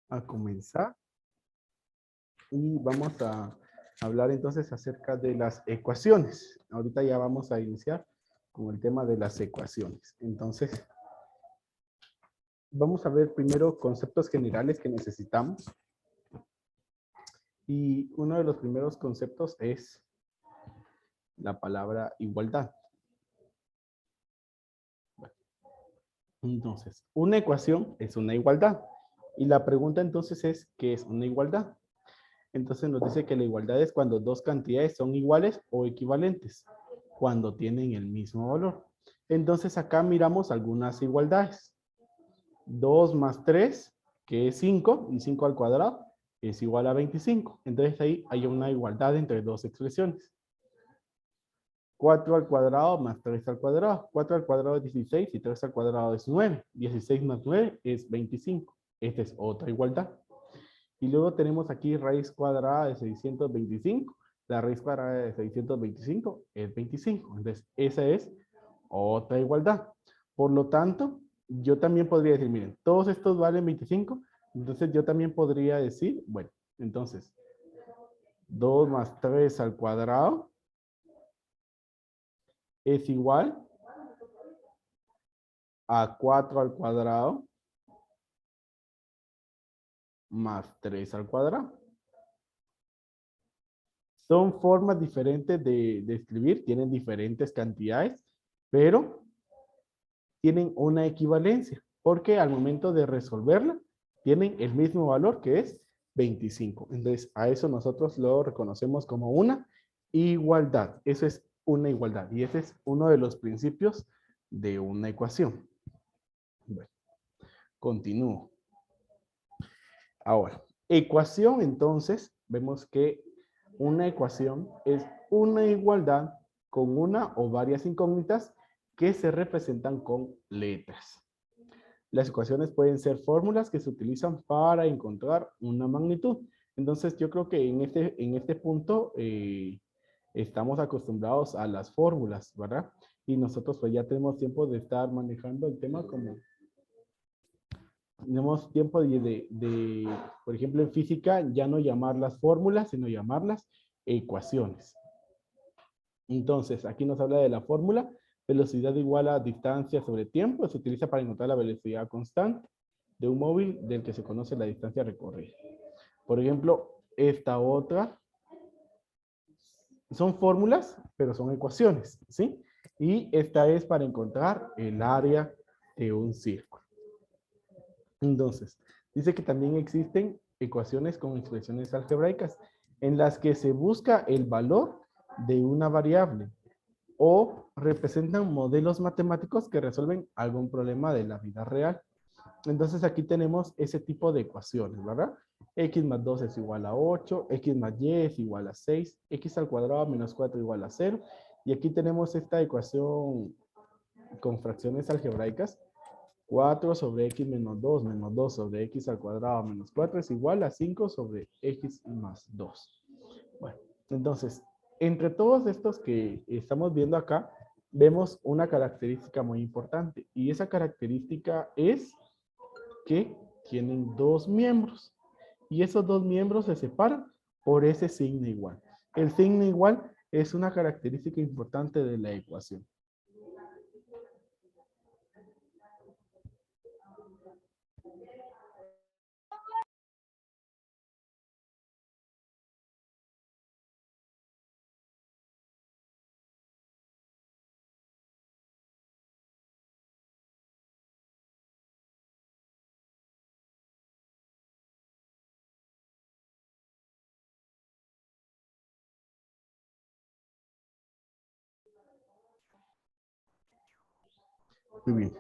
a comenzar y vamos a hablar entonces acerca de las ecuaciones. Ahorita ya vamos a iniciar con el tema de las ecuaciones. Entonces, vamos a ver primero conceptos generales que necesitamos. Y uno de los primeros conceptos es la palabra igualdad. Entonces, una ecuación es una igualdad. Y la pregunta entonces es, ¿qué es una igualdad? Entonces nos dice que la igualdad es cuando dos cantidades son iguales o equivalentes, cuando tienen el mismo valor. Entonces acá miramos algunas igualdades. 2 más 3, que es 5, y 5 al cuadrado es igual a 25. Entonces ahí hay una igualdad entre dos expresiones. 4 al cuadrado más 3 al cuadrado. 4 al cuadrado es 16 y 3 al cuadrado es 9. 16 más 9 es 25. Esta es otra igualdad. Y luego tenemos aquí raíz cuadrada de 625. La raíz cuadrada de 625 es 25. Entonces, esa es otra igualdad. Por lo tanto, yo también podría decir, miren, todos estos valen 25. Entonces, yo también podría decir, bueno, entonces, 2 más 3 al cuadrado es igual a 4 al cuadrado más 3 al cuadrado. Son formas diferentes de escribir, tienen diferentes cantidades, pero tienen una equivalencia, porque al momento de resolverla, tienen el mismo valor que es 25. Entonces, a eso nosotros lo reconocemos como una igualdad. Eso es una igualdad, y ese es uno de los principios de una ecuación. Bueno, continúo. Ahora, ecuación, entonces, vemos que una ecuación es una igualdad con una o varias incógnitas que se representan con letras. Las ecuaciones pueden ser fórmulas que se utilizan para encontrar una magnitud. Entonces, yo creo que en este punto estamos acostumbrados a las fórmulas, ¿verdad? Y nosotros pues ya tenemos tiempo de estar manejando el tema como tenemos tiempo por ejemplo, en física, ya no llamarlas fórmulas, sino llamarlas ecuaciones. Entonces, aquí nos habla de la fórmula, velocidad igual a distancia sobre tiempo, se utiliza para encontrar la velocidad constante de un móvil del que se conoce la distancia recorrida. Por ejemplo, esta otra, son fórmulas, pero son ecuaciones, ¿sí? Y esta es para encontrar el área de un círculo. Entonces, dice que también existen ecuaciones con expresiones algebraicas en las que se busca el valor de una variable o representan modelos matemáticos que resuelven algún problema de la vida real. Entonces aquí tenemos ese tipo de ecuaciones, ¿verdad? X más 2 es igual a 8, X más Y es igual a 6, X al cuadrado menos 4 igual a 0. Y aquí tenemos esta ecuación con fracciones algebraicas. 4 sobre x menos 2 sobre x al cuadrado menos 4 es igual a 5 sobre x más 2. Bueno, entonces, entre todos estos que estamos viendo acá, vemos una característica muy importante. Y esa característica es que tienen dos miembros. Y esos dos miembros se separan por ese signo igual. El signo igual es una característica importante de la ecuación. Muy bien.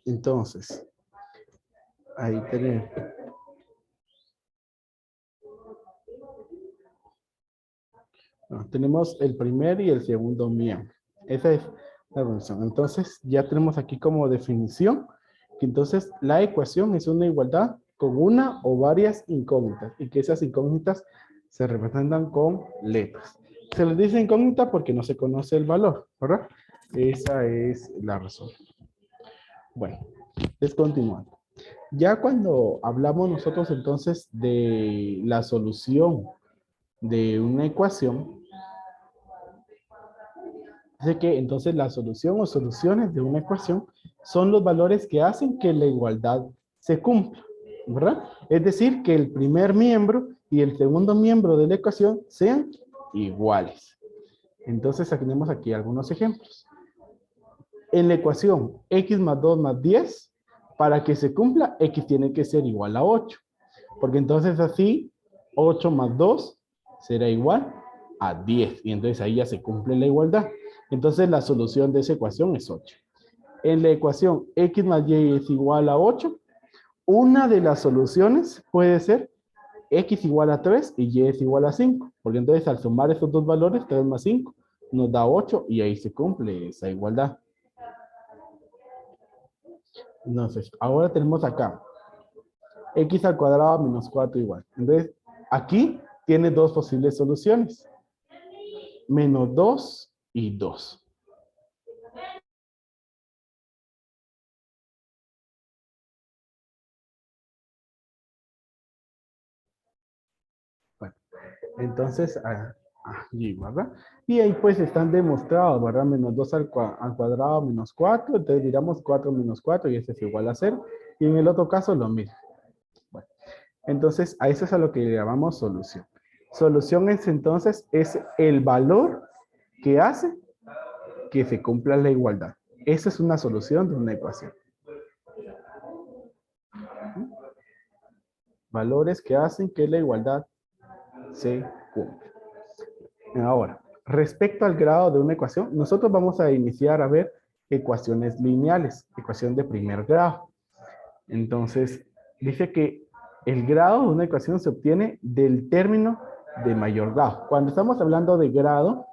Entonces, ahí tenemos. Tenemos el primer y el segundo miembro. Esa es la relación. Entonces, ya tenemos aquí como definición que entonces la ecuación es una igualdad con una o varias incógnitas y que esas incógnitas se representan con letras. Se les dice incógnita porque no se conoce el valor, ¿verdad? Esa es la razón. Bueno, Descontinuando. Ya cuando hablamos nosotros entonces de la solución de una ecuación, dice que entonces la solución o soluciones de una ecuación son los valores que hacen que la igualdad se cumpla, ¿verdad? Es decir, que el primer miembro y el segundo miembro de la ecuación sean iguales. Entonces, aquí tenemos aquí algunos ejemplos. En la ecuación x más 2 más 10, para que se cumpla, x tiene que ser igual a 8. Porque entonces así, 8 más 2 será igual a 10. Y entonces ahí ya se cumple la igualdad. Entonces la solución de esa ecuación es 8. En la ecuación x más y es igual a 8, una de las soluciones puede ser x igual a 3 y y es igual a 5. Porque entonces al sumar estos dos valores, 3 más 5, nos da 8 y ahí se cumple esa igualdad. Entonces, ahora tenemos acá x al cuadrado menos 4 igual. Entonces, aquí tiene dos posibles soluciones. Menos 2 y 2. Bueno, entonces, allí, ¿verdad? Y ahí pues están demostrados, ¿verdad? Menos 2 al cuadrado menos 4. Entonces, diramos 4 menos 4 y este es igual a 0. Y en el otro caso, lo mismo. Bueno, entonces, a eso es a lo que le llamamos solución. Solución es entonces, es el valor que hace que se cumpla la igualdad. Esa es una solución de una ecuación. Valores que hacen que la igualdad se cumpla. Ahora, respecto al grado de una ecuación, nosotros vamos a iniciar a ver ecuaciones lineales, ecuación de primer grado. Entonces, dice que el grado de una ecuación se obtiene del término de mayor grado. Cuando estamos hablando de grado,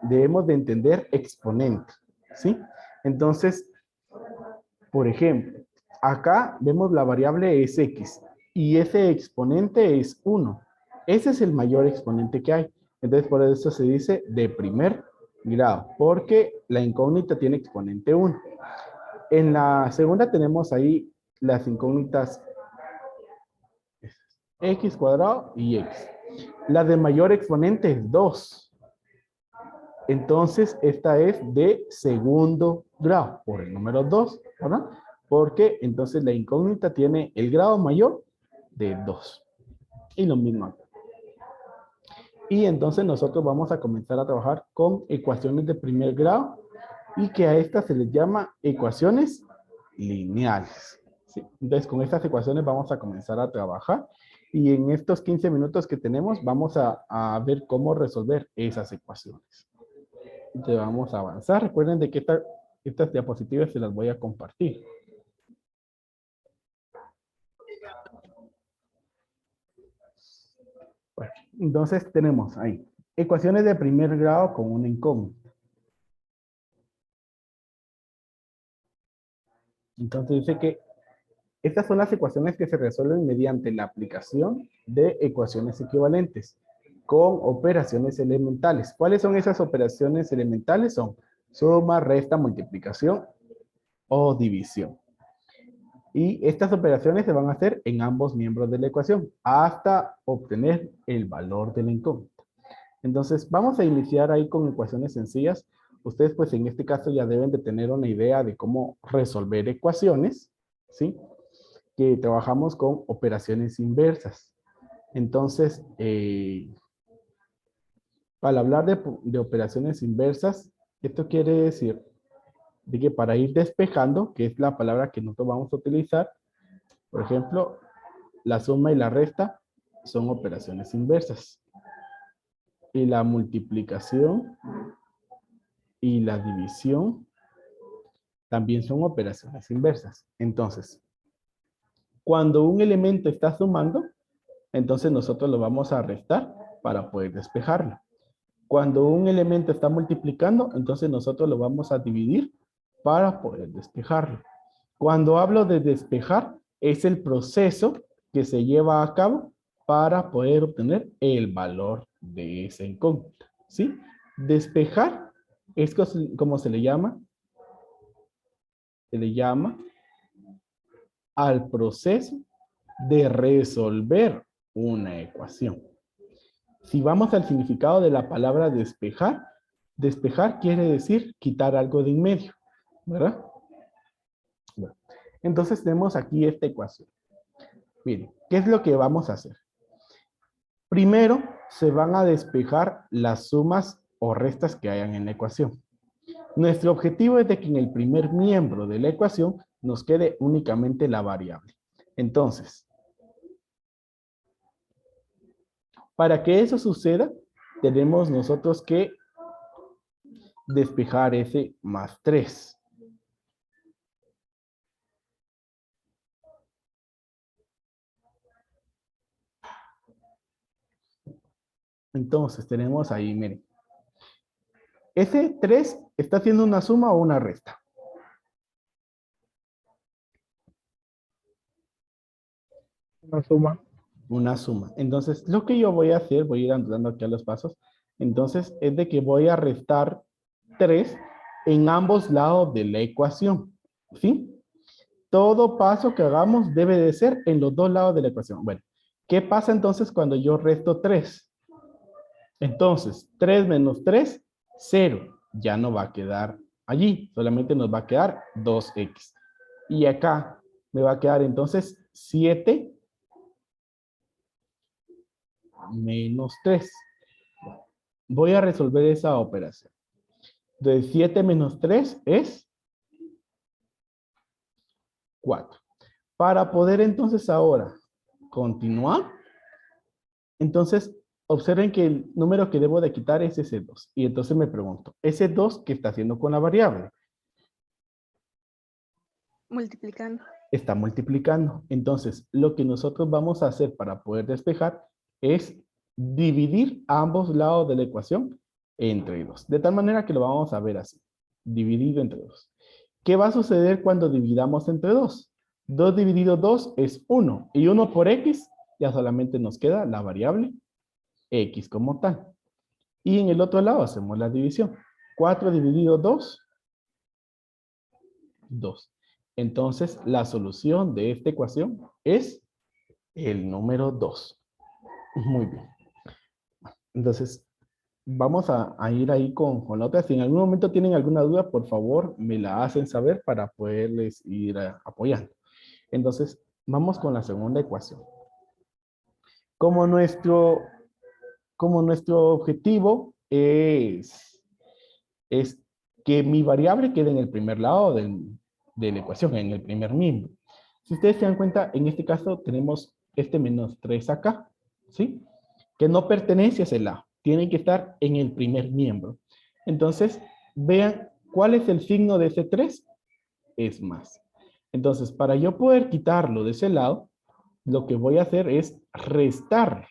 debemos de entender exponente, ¿sí? Entonces, por ejemplo, acá vemos la variable es x y ese exponente es 1. Ese es el mayor exponente que hay. Entonces, por eso se dice de primer grado, porque la incógnita tiene exponente 1. En la segunda tenemos ahí las incógnitas x cuadrado y x. La de mayor exponente es 2. Entonces, esta es de segundo grado, por el número 2, ¿verdad? Porque entonces la incógnita tiene el grado mayor de 2. Y lo mismo acá. Y entonces nosotros vamos a comenzar a trabajar con ecuaciones de primer grado y que a estas se les llama ecuaciones lineales. ¿Sí? Entonces, con estas ecuaciones vamos a comenzar a trabajar y en estos 15 minutos que tenemos vamos a ver cómo resolver esas ecuaciones. Entonces vamos a avanzar. Recuerden de que estas diapositivas se las voy a compartir. Bueno, entonces tenemos ahí ecuaciones de primer grado con una incógnita. Entonces dice que estas son las ecuaciones que se resuelven mediante la aplicación de ecuaciones equivalentes con operaciones elementales. ¿Cuáles son esas operaciones elementales? Son suma, resta, multiplicación o división. Y estas operaciones se van a hacer en ambos miembros de la ecuación hasta obtener el valor de la incógnita. Entonces, vamos a iniciar ahí con ecuaciones sencillas. Ustedes, pues, en este caso ya deben de tener una idea de cómo resolver ecuaciones, ¿sí? Que trabajamos con operaciones inversas. Entonces, para hablar de operaciones inversas, esto quiere decir de que para ir despejando, que es la palabra que nosotros vamos a utilizar, por ejemplo, la suma y la resta son operaciones inversas. Y la multiplicación y la división también son operaciones inversas. Entonces, cuando un elemento está sumando, entonces nosotros lo vamos a restar para poder despejarlo. Cuando un elemento está multiplicando, entonces nosotros lo vamos a dividir para poder despejarlo. Cuando hablo de despejar, es el proceso que se lleva a cabo para poder obtener el valor de esa incógnita, ¿sí? Despejar es como se le llama al proceso de resolver una ecuación. Si vamos al significado de la palabra despejar, despejar quiere decir quitar algo de en medio, ¿verdad? Bueno, entonces tenemos aquí esta ecuación. Miren, ¿qué es lo que vamos a hacer? Primero, se van a despejar las sumas o restas que hayan en la ecuación. Nuestro objetivo es de que en el primer miembro de la ecuación nos quede únicamente la variable. Entonces, para que eso suceda, tenemos nosotros que despejar ese más 3. Entonces, tenemos ahí, miren. Ese 3 está haciendo una suma o una resta. Una suma. Una suma. Entonces, lo que yo voy a hacer, voy a ir andando aquí a los pasos. Entonces, es de que voy a restar 3 en ambos lados de la ecuación. ¿Sí? Todo paso que hagamos debe de ser en los dos lados de la ecuación. Bueno, ¿qué pasa entonces cuando yo resto 3? Entonces, 3 menos 3, 0. Ya no va a quedar allí. Solamente nos va a quedar 2x. Y acá me va a quedar entonces 7 menos 3. Voy a resolver esa operación. De 7 menos 3 es 4. Para poder entonces ahora continuar, entonces observen que el número que debo de quitar es ese 2. Y entonces me pregunto, ¿ese 2 qué está haciendo con la variable? Multiplicando. Está multiplicando. Entonces, lo que nosotros vamos a hacer para poder despejar es dividir ambos lados de la ecuación entre 2. De tal manera que lo vamos a ver así. Dividido entre 2. ¿Qué va a suceder cuando dividamos entre 2? 2 dividido 2 es 1. Y 1 por x, ya solamente nos queda la variable x como tal. Y en el otro lado hacemos la división. 4 dividido 2, 2. Entonces, la solución de esta ecuación es el número 2. Muy bien. Entonces, vamos a ir ahí con la otra. Si en algún momento tienen alguna duda, por favor, me la hacen saber para poderles ir apoyando. Entonces, vamos con la segunda ecuación. Como nuestro objetivo es que mi variable quede en el primer lado de la ecuación, en el primer miembro. Si ustedes se dan cuenta, en este caso tenemos este menos 3 acá, ¿sí? Que no pertenece a ese lado. Tiene que estar en el primer miembro. Entonces, vean, ¿cuál es el signo de ese 3? Es más. Entonces, para yo poder quitarlo de ese lado, lo que voy a hacer es restar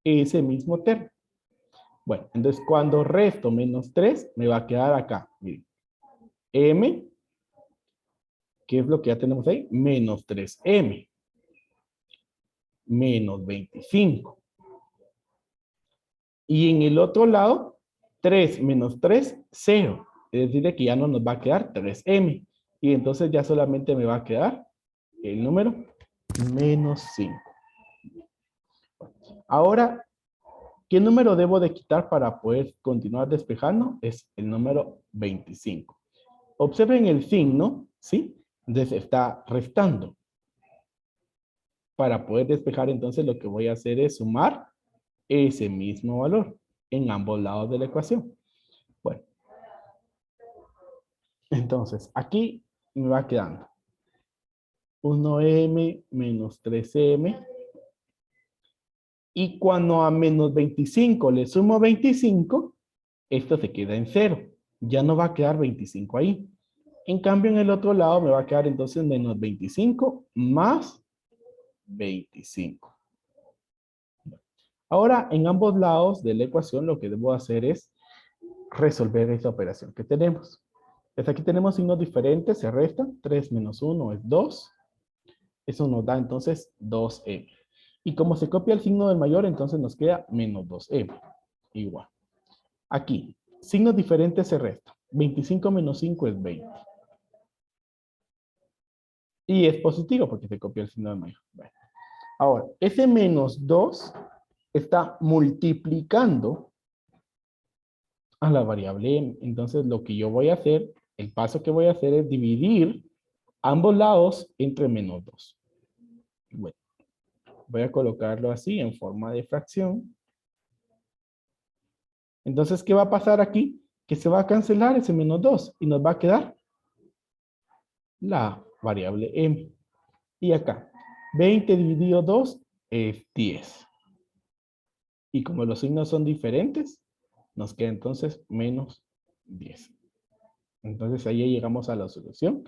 ese mismo término. Bueno, entonces cuando resto menos 3, me va a quedar acá. Miren, m, ¿qué es lo que ya tenemos ahí? Menos 3m. Menos 25. Y en el otro lado, 3 menos 3, 0. Es decir, que ya no nos va a quedar 3m. Y entonces ya solamente me va a quedar el número menos 5. Ahora, ¿qué número debo de quitar para poder continuar despejando? Es el número 25. Observen el signo, ¿sí? Entonces está restando. Para poder despejar, entonces lo que voy a hacer es sumar ese mismo valor en ambos lados de la ecuación. Bueno, entonces aquí me va quedando 1m menos 3m. Y cuando a menos 25 le sumo 25, esto se queda en 0. Ya no va a quedar 25 ahí. En cambio, en el otro lado me va a quedar entonces menos 25 más 25. Ahora, en ambos lados de la ecuación, lo que debo hacer es resolver esta operación que tenemos. Pues aquí tenemos signos diferentes, se restan. 3 menos 1 es 2. Eso nos da entonces 2m. Y como se copia el signo del mayor, entonces nos queda menos 2m. Igual. Aquí, signos diferentes se restan. 25 menos 5 es 20. Y es positivo porque se copió el signo de mayor. Bueno. Ahora, ese menos 2 está multiplicando a la variable m. Entonces, lo que yo voy a hacer, el paso que voy a hacer es dividir ambos lados entre menos 2. Bueno, voy a colocarlo así en forma de fracción. Entonces, ¿qué va a pasar aquí? Que se va a cancelar ese menos 2 y nos va a quedar la variable m. Y acá, 20 dividido 2 es 10. Y como los signos son diferentes, nos queda entonces menos 10. Entonces ahí ya llegamos a la solución.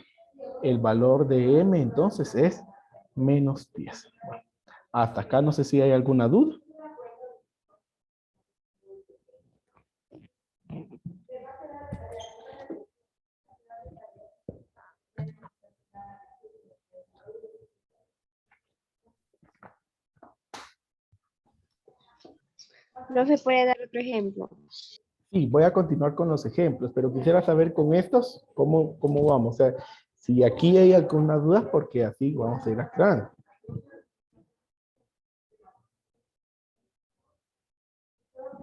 El valor de m entonces es menos 10. Bueno, hasta acá no sé si hay alguna duda. No se puede dar otro ejemplo. Sí, voy a continuar con los ejemplos, pero quisiera saber con estos cómo vamos. O sea, si aquí hay alguna duda, porque así vamos a ir aclarando.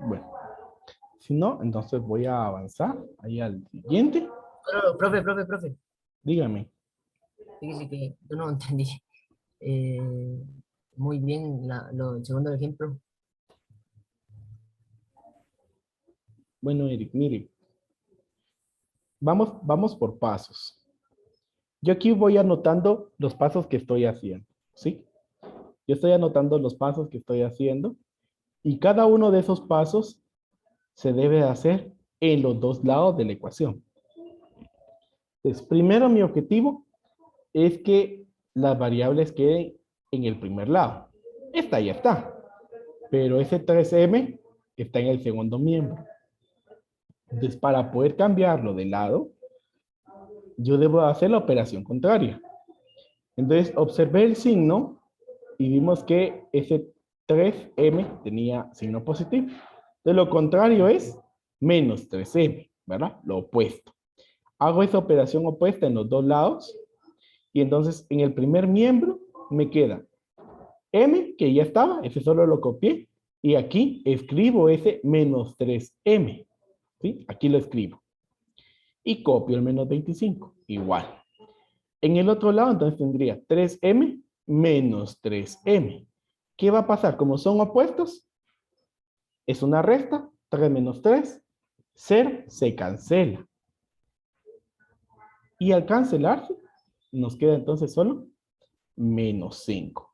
Bueno, si no, entonces voy a avanzar ahí al siguiente. Profe. Dígame. Fíjese que yo no entendí muy bien el segundo ejemplo. Bueno, Eric, mire. Vamos por pasos. Yo aquí voy anotando los pasos que estoy haciendo, ¿sí? Yo estoy anotando los pasos que estoy haciendo y cada uno de esos pasos se debe hacer en los dos lados de la ecuación. Entonces, primero mi objetivo es que las variables queden en el primer lado. Esta ya está, pero ese 3m está en el segundo miembro. Entonces, para poder cambiarlo de lado, yo debo hacer la operación contraria. Entonces, observé el signo y vimos que ese 3m tenía signo positivo. De lo contrario es menos 3m, ¿verdad? Lo opuesto. Hago esa operación opuesta en los dos lados y entonces en el primer miembro me queda m, que ya estaba, ese solo lo copié, y aquí escribo ese menos 3m, ¿sí? Aquí lo escribo. Y copio el menos 25, igual. En el otro lado, entonces tendría 3m menos 3m. ¿Qué va a pasar? Como son opuestos, es una resta, 3 menos 3, 0, se cancela. Y al cancelarse, nos queda entonces solo menos 5.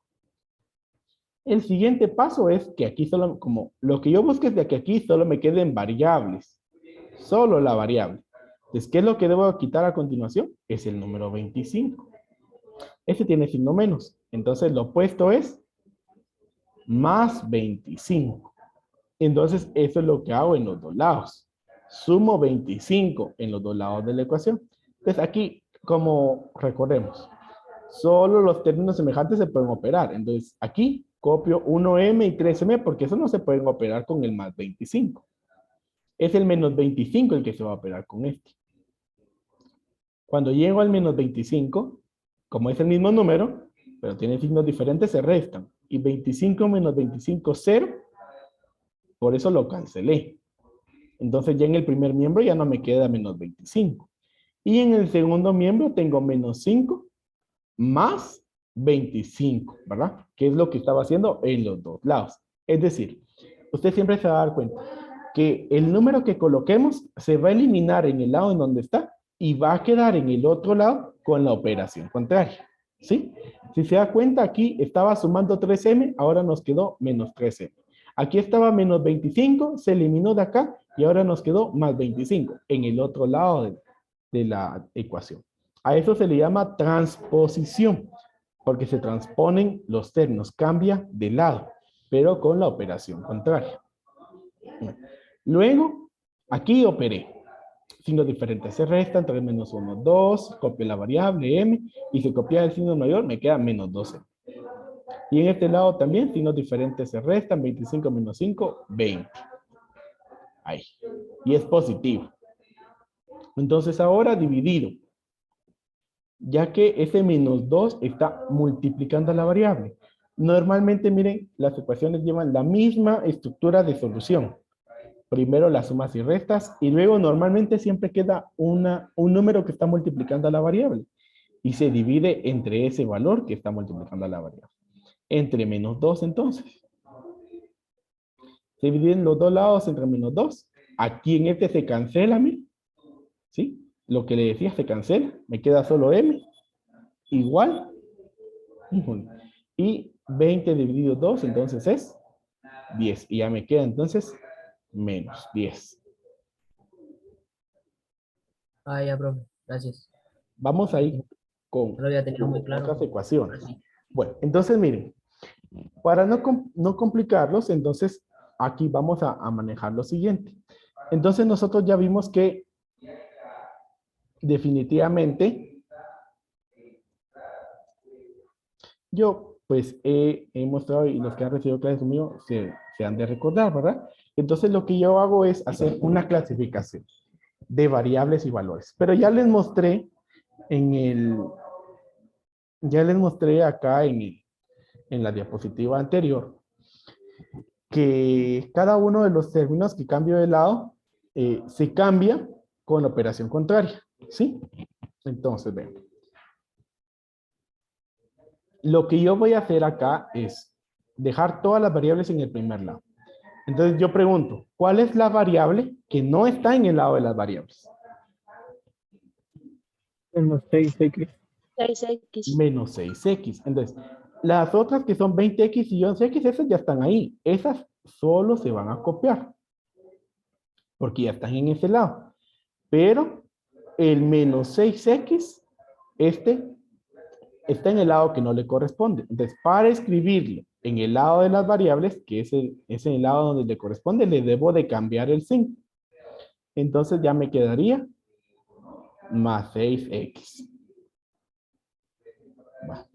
El siguiente paso es que aquí solo, como lo que yo busco es de que aquí solo me queden variables. Solo la variable. Entonces, ¿qué es lo que debo quitar a continuación? Es el número 25. Este tiene signo menos. Entonces, lo opuesto es más 25. Entonces, eso es lo que hago en los dos lados. Sumo 25 en los dos lados de la ecuación. Entonces, aquí, como recordemos, solo los términos semejantes se pueden operar. Entonces, aquí copio 1m y 3m porque eso no se pueden operar con el más 25. Es el menos 25 el que se va a operar con este. Cuando llego al menos 25, como es el mismo número, pero tiene signos diferentes, se restan. Y 25 menos 25, 0. Por eso lo cancelé. Entonces ya en el primer miembro ya no me queda menos 25. Y en el segundo miembro tengo menos 5 más 25, ¿verdad? Que es lo que estaba haciendo en los dos lados. Es decir, usted siempre se va a dar cuenta que el número que coloquemos se va a eliminar en el lado en donde está y va a quedar en el otro lado con la operación contraria, ¿sí? Si se da cuenta, aquí estaba sumando 3m, ahora nos quedó menos 3m. Aquí estaba menos 25, se eliminó de acá y ahora nos quedó más 25 en el otro lado de la ecuación. A eso se le llama transposición, porque se transponen los términos, cambia de lado, pero con la operación contraria. Luego, aquí operé. Signos diferentes se restan, 3 menos 1, 2, copio la variable m, y si copia el signo mayor, me queda menos 12. Y en este lado también, signos diferentes se restan, 25 menos 5, 20. Ahí. Y es positivo. Entonces ahora dividido ya que ese menos 2 está multiplicando a la variable. Normalmente, miren, las ecuaciones llevan la misma estructura de solución. Primero las sumas y restas, y luego normalmente siempre queda un número que está multiplicando a la variable, y se divide entre ese valor que está multiplicando a la variable. Entre menos 2 entonces. Se dividen los dos lados entre menos 2. Aquí en este se cancela, miren. ¿Sí? Lo que le decía se cancela. Me queda solo m igual. Y 20 dividido 2 entonces es 10. Y ya me queda entonces menos 10. Ah, ya, profe. Gracias. Vamos a ir No lo había tenido muy claro. otras ecuaciones. Ahora sí. Bueno, entonces miren, para no complicarlos, entonces aquí vamos a manejar lo siguiente. Entonces nosotros ya vimos que definitivamente yo pues he mostrado, y los que han recibido clases conmigo se han de recordar, ¿verdad? Entonces lo que yo hago es hacer una clasificación de variables y valores. Pero ya les mostré acá en la diapositiva anterior que cada uno de los términos que cambio de lado se cambia con la operación contraria, ¿sí? Entonces, vean. Lo que yo voy a hacer acá es dejar todas las variables en el primer lado. Entonces yo pregunto, ¿cuál es la variable que no está en el lado de las variables? Menos 6x. 6x. Menos 6x. Entonces, las otras que son 20x y 11x, esas ya están ahí. Esas solo se van a copiar, porque ya están en ese lado. Pero el menos 6x, este está en el lado que no le corresponde. Entonces, para escribirlo en el lado de las variables, que es en el lado donde le corresponde, le debo de cambiar el signo. Entonces ya me quedaría más 6x. Va.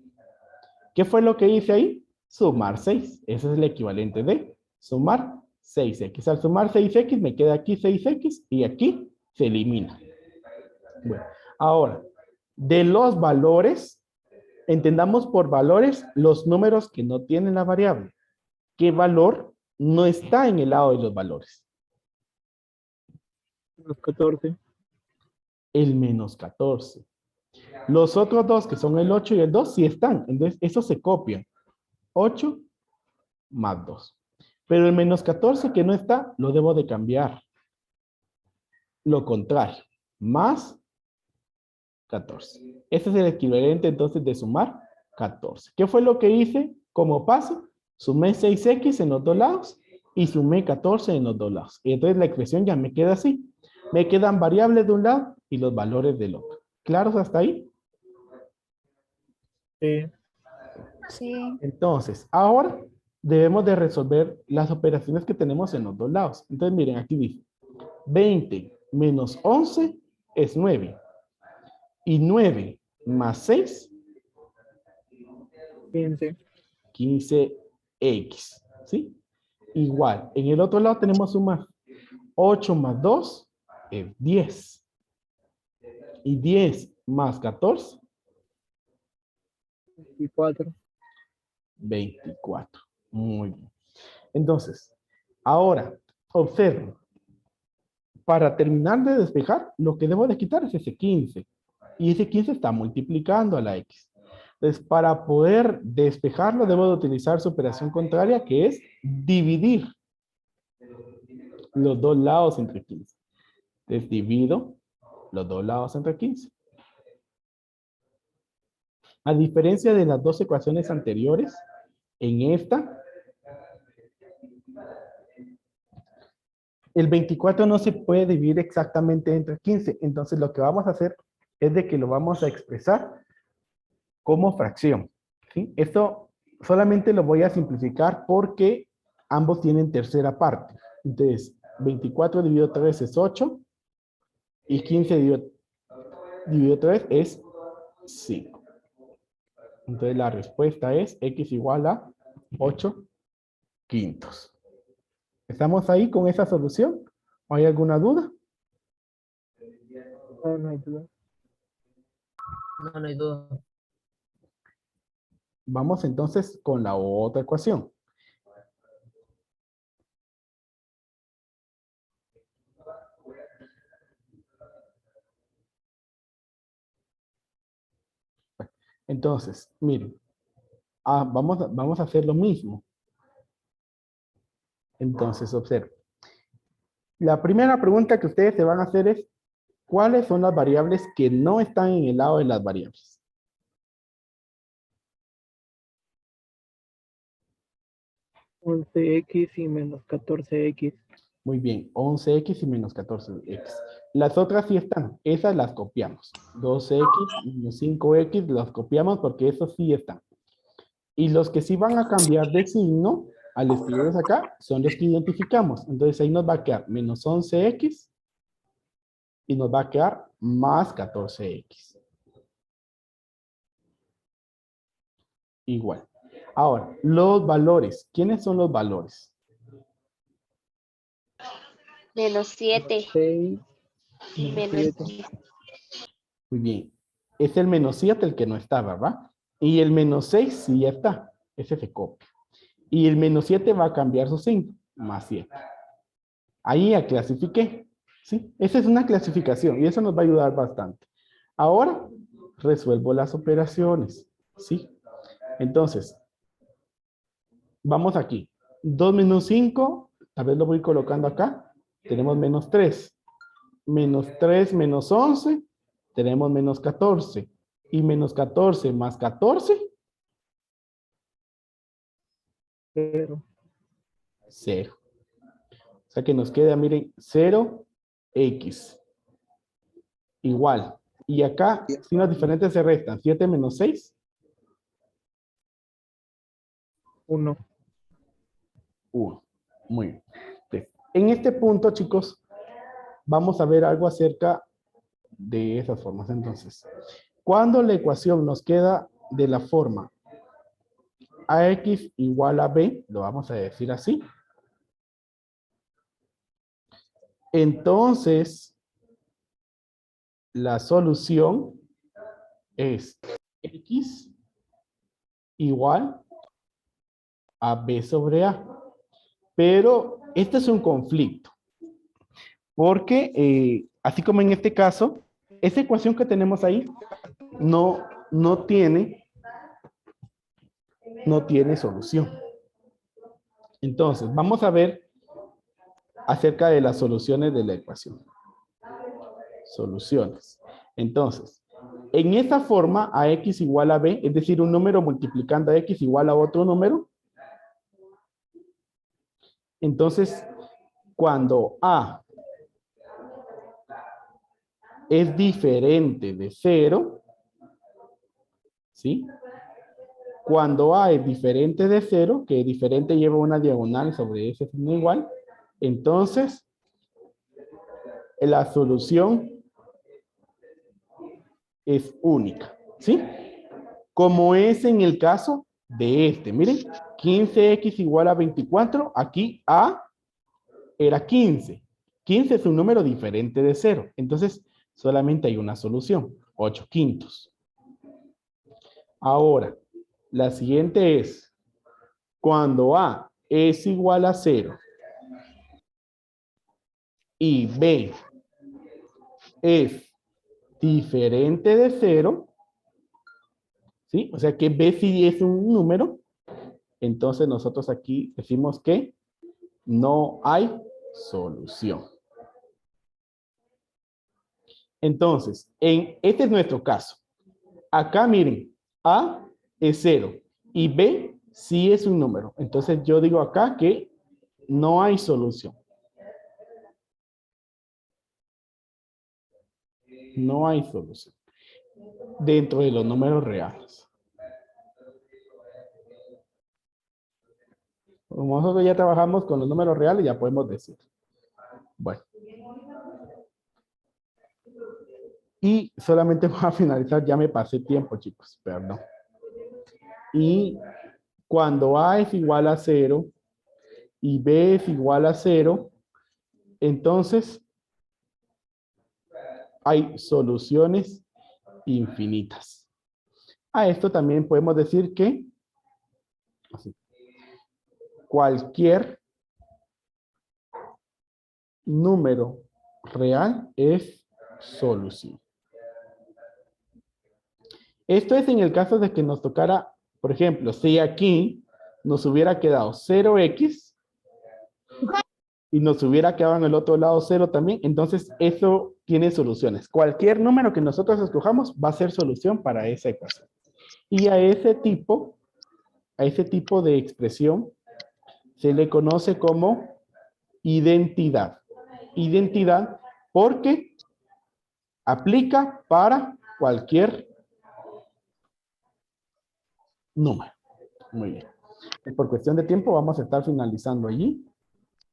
¿Qué fue lo que hice ahí? Sumar 6. Ese es el equivalente de sumar 6x. Al sumar 6x me queda aquí 6x y aquí se elimina. Bueno, ahora, de los valores, entendamos por valores los números que no tienen la variable. ¿Qué valor no está en el lado de los valores? Menos 14. El menos 14. Los otros dos, que son el 8 y el 2, sí están. Entonces, eso se copia. 8 más 2. Pero el menos 14 que no está, lo debo de cambiar. Lo contrario. Más 14. Ese es el equivalente entonces de sumar 14. ¿Qué fue lo que hice como paso? Sumé 6x en los dos lados y sumé 14 en los dos lados. Y entonces la expresión ya me queda así. Me quedan variables de un lado y los valores del otro. ¿Claros hasta ahí? Sí. Sí. Entonces, ahora debemos de resolver las operaciones que tenemos en los dos lados. Entonces, miren, aquí dice 20 menos 11 es 9. Y 9 más 6, 15. 15x. ¿Sí? Igual, en el otro lado tenemos un más. 8 más 2 es 10. Y 10 más 14, 24. 24. Muy bien. Entonces, ahora, observen. Para terminar de despejar, lo que debo de quitar es ese 15. Y ese 15 está multiplicando a la x. Entonces, para poder despejarlo, debo de utilizar su operación contraria, que es dividir los dos lados entre 15. Entonces, divido los dos lados entre 15. A diferencia de las dos ecuaciones anteriores, en esta, el 24 no se puede dividir exactamente entre 15. Entonces, lo que vamos a hacer es de que lo vamos a expresar como fracción. ¿Sí? Esto solamente lo voy a simplificar porque ambos tienen tercera parte. Entonces, 24 dividido 3 es 8 y 15 dividido 3 es 5. Entonces, la respuesta es x igual a 8 quintos. ¿Estamos ahí con esa solución? ¿O hay alguna duda? No, no hay duda. No, no hay duda. Vamos entonces con la otra ecuación. Entonces, miren, vamos a hacer lo mismo. Entonces, observen. La primera pregunta que ustedes se van a hacer es, ¿cuáles son las variables que no están en el lado de las variables? X y menos 14X. Muy bien, 11x y menos 14x. Las otras sí están, esas las copiamos. 12x menos 5x las copiamos porque esos sí están. Y los que sí van a cambiar de signo al escribirlos acá son los que identificamos. Entonces ahí nos va a quedar menos 11x y nos va a quedar más 14x. Igual. Ahora, los valores. ¿Quiénes son los valores? Menos 7. 6 menos Menos 7. Muy bien. Es el menos 7 el que no está, ¿verdad? Y el menos 6 sí ya está. Ese se copia. Y el menos 7 va a cambiar su signo. Más 7. Ahí ya clasifiqué. ¿Sí? Esa es una clasificación y eso nos va a ayudar bastante. Ahora, resuelvo las operaciones. ¿Sí? Entonces, vamos aquí. 2 menos 5, tal vez lo voy colocando acá. Tenemos menos 3. Menos 3 menos 11, tenemos menos 14. Y menos 14 más 14, 0. 0. O sea que nos queda, miren, 0x. Igual. Y acá, signos diferentes se restan. 7 menos 6, 1. 1. Muy bien. Entonces, en este punto, chicos, vamos a ver algo acerca de esas formas. Entonces, cuando la ecuación nos queda de la forma ax igual a b, lo vamos a decir así. Entonces, la solución es x igual a b sobre a. Pero este es un conflicto. Porque, así como en este caso, esa ecuación que tenemos ahí no tiene solución. Entonces, vamos a ver acerca de las soluciones de la ecuación. Soluciones. Entonces, en esta forma, a x igual a b, es decir, un número multiplicando a x igual a otro número. Entonces, cuando a es diferente de 0, ¿sí? Cuando a es diferente de 0, que diferente lleva una diagonal sobre ese signo igual, entonces la solución es única, ¿sí? Como es en el caso de este. Miren, 15x igual a 24. Aquí a era 15. 15 es un número diferente de 0. Entonces, solamente hay una solución. 8/5. Ahora, la siguiente es, cuando a es igual a 0 y b es diferente de 0, ¿sí? O sea que b sí es un número, entonces nosotros aquí decimos que no hay solución. Entonces, este es nuestro caso. Acá miren, A es 0 y B sí es un número. Entonces yo digo acá que no hay solución. No hay solución dentro de los números reales. Como nosotros ya trabajamos con los números reales, ya podemos decir. Bueno. Y solamente voy a finalizar, ya me pasé tiempo, chicos, perdón. Y cuando A es igual a 0 y B es igual a 0, entonces hay soluciones infinitas. A esto también podemos decir que así, cualquier número real es solución. Esto es en el caso de que nos tocara, por ejemplo, si aquí nos hubiera quedado 0x y nos hubiera quedado en el otro lado 0 también, entonces eso tiene soluciones. Cualquier número que nosotros escojamos va a ser solución para esa ecuación. Y a ese tipo de expresión se le conoce como identidad. Identidad porque aplica para cualquier número. Muy bien. Por cuestión de tiempo vamos a estar finalizando allí.